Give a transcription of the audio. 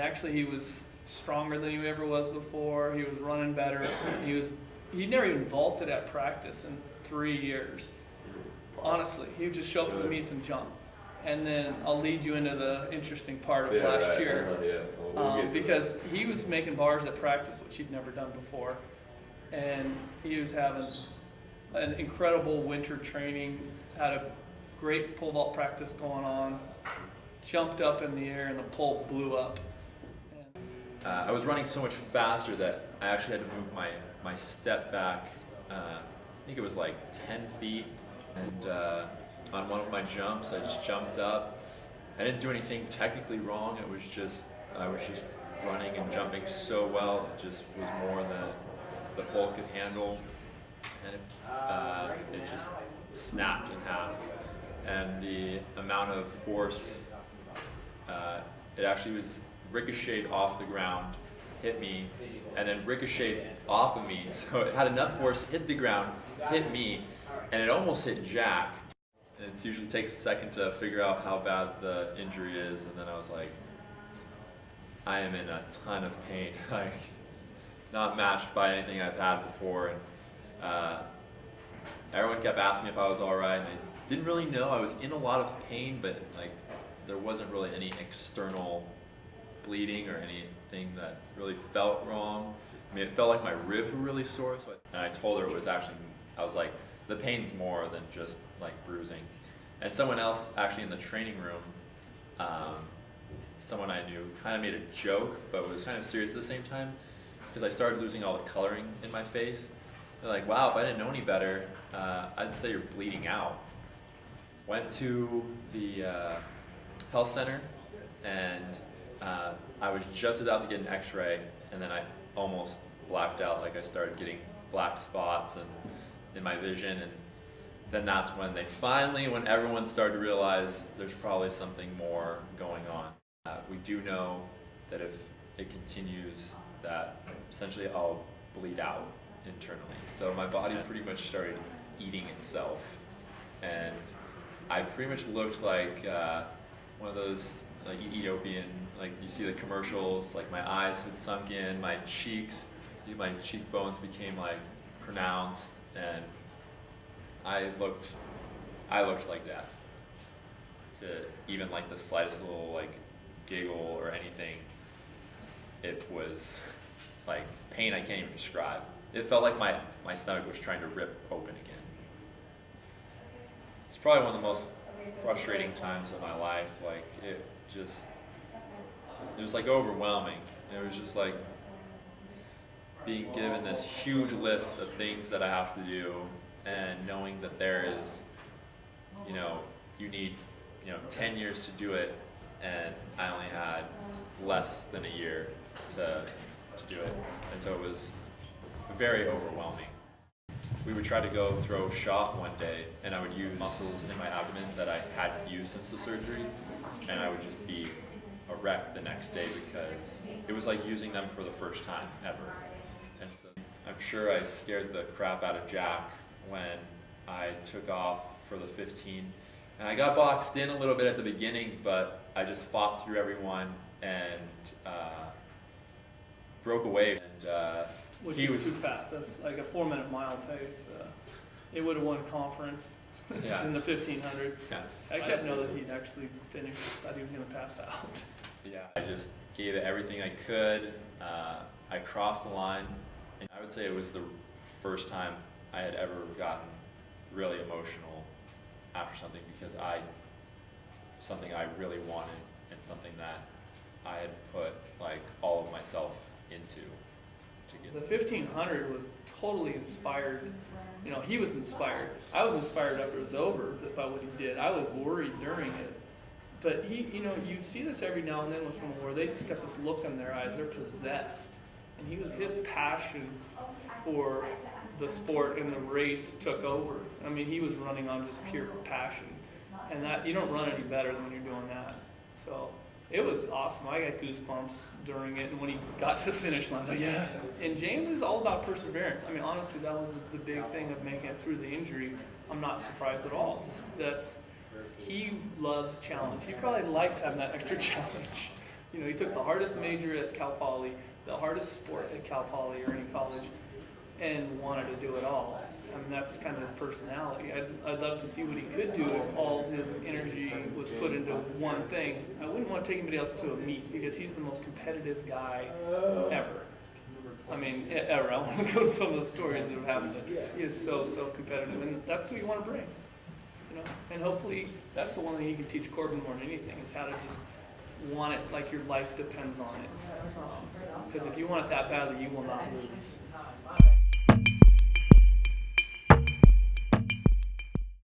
and actually he was stronger than he ever was before. He was running better. He never even vaulted at practice in 3 years. Honestly, he would just show up for the meets and jump. And then I'll lead you into the interesting part of last year, because he was making bars at practice, which he'd never done before, and he was having an incredible winter training, had a great pole vault practice going on, jumped up in the air, and the pole blew up. I was running so much faster that I actually had to move my step back, I think it was like 10 feet, and on one of my jumps I just jumped up. I didn't do anything technically wrong, I was just running and jumping so well, it just was more than the pole could handle, and it just snapped in half. And the amount of force, it actually was ricocheted off the ground, hit me, and then ricocheted off of me. So it had enough force, hit the ground, hit me, and it almost hit Jack. And it usually takes a second to figure out how bad the injury is, and then I was like, I am in a ton of pain, like not matched by anything I've had before. And everyone kept asking me if I was all right, and I didn't really know. I was in a lot of pain, but like there wasn't really any external bleeding or anything that really felt wrong. I mean, it felt like my ribs were really sore. And I told her it was actually, I was like, the pain's more than just like bruising. And someone else actually in the training room, someone I knew, kind of made a joke, but was kind of serious at the same time, because I started losing all the coloring in my face. They're like, wow, if I didn't know any better, I'd say you're bleeding out. Went to the health center, and I was just about to get an x-ray, and then I almost blacked out. Like I started getting black spots in my vision, and then that's when when everyone started to realize there's probably something more going on. We do know that if it continues, that essentially I'll bleed out internally. So my body pretty much started eating itself, and I pretty much looked like one of those like Ethiopian, like you see the commercials, like my eyes had sunk in, my cheekbones became like pronounced, and I looked like death. To even like the slightest little like giggle or anything, it was like pain I can't even describe. It felt like my stomach was trying to rip open again. It's probably one of the most frustrating times of my life. Like it was like overwhelming. It was just like being given this huge list of things that I have to do, and knowing that there is, you need, 10 years to do it, and I only had less than a year to do it. And so it was very overwhelming. We would try to go throw shot one day, and I would use muscles in my abdomen that I hadn't used since the surgery, and I would just be a wreck the next day because it was like using them for the first time ever. And so I'm sure I scared the crap out of Jack when I took off for the 15. And I got boxed in a little bit at the beginning, but I just fought through everyone and broke away. And Which is too fast. That's like a 4-minute mile pace. It would have won conference in the 1500. Yeah. I kept knowing that he'd actually finish. Thought he was going to pass out. Yeah, I just gave it everything I could. I crossed the line, and I would say it was the first time I had ever gotten really emotional after something, because something I really wanted, and something that I had put like all of myself into. The 1500 was totally inspired. He was inspired. I was inspired after it was over by what he did. I was worried during it. But you see this every now and then with someone where they just got this look in their eyes, they're possessed. And his passion for the sport and the race took over. I mean, he was running on just pure passion. And that, you don't run any better than when you're doing that. So it was awesome. I got goosebumps during it, and when he got to the finish line, I was like, yeah. And James is all about perseverance. I mean, honestly, that was the big thing of making it through the injury. I'm not surprised at all. He loves challenge. He probably likes having that extra challenge. You know, he took the hardest major at Cal Poly, the hardest sport at Cal Poly or any college, and wanted to do it all. I mean, that's kind of his personality. I'd love to see what he could do if all his energy was put into one thing. I wouldn't want to take anybody else to a meet because he's the most competitive guy ever. I mean, ever. I want to go to some of the stories that have happened. He is so competitive, and that's what you want to bring. You know, and hopefully that's the one thing you can teach Corbin more than anything is how to just want it like your life depends on it. Because if you want it that badly, you will not lose.